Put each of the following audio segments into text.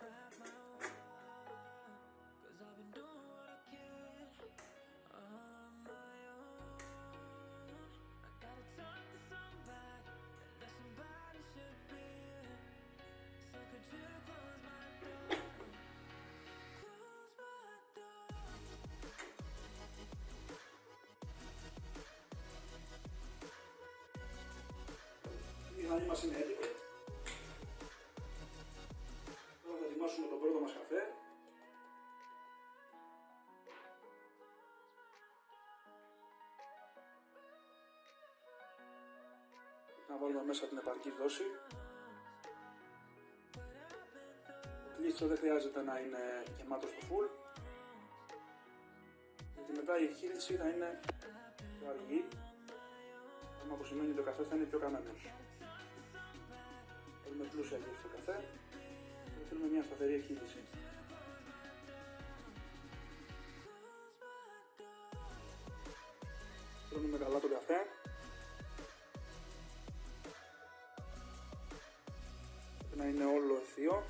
Οι μηχανοί μας είναι έτοιμοι. Τώρα θα ετοιμάσουμε τον πρώτο μας καφέ. Να βάλουμε μέσα την επαρκή δόση. Το λίστρο δεν χρειάζεται να είναι γεμάτο στο full, γιατί μετά η εκχύληση θα είναι πιο αργή, πράγμα που σημαίνει ότι ο καφές θα είναι πιο καμένος. Θέλουμε πλούσια γεύση στο καφέ και θέλουμε μια σταθερή εκχύληση. Τρώνουμε καλά τον καφέ. Πρέπει να είναι όλο ευθείο,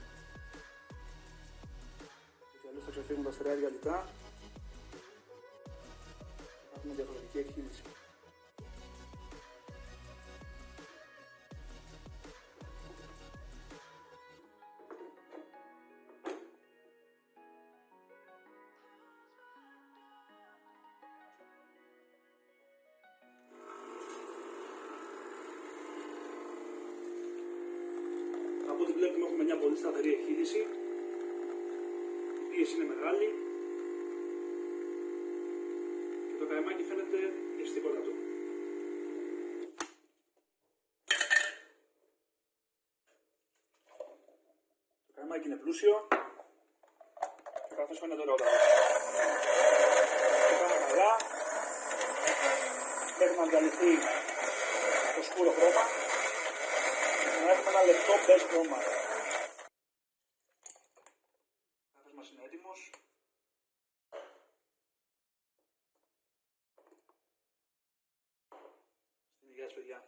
γιατί αλλιώς θα ξεφύγουν τα στερεά γυαλικά. Θα έχουμε διαφορετική εκχύληση. Από ό,τι βλέπουμε έχουμε μια πολύ σταθερή εκχύληση, η πίεση είναι μεγάλη και το καημάκι φαίνεται ευστικότατο. Το καημάκι είναι πλούσιο και ο καφές φαίνεται ωραιότατος. Το κάνουμε καλά, μέχρι να διαλυθεί το σκούρο χρώμα. Να έχουμε ένα λεπτό μπες χρώμα. Ο καφές μας είναι έτοιμος. Στην υγεία σας, παιδιά.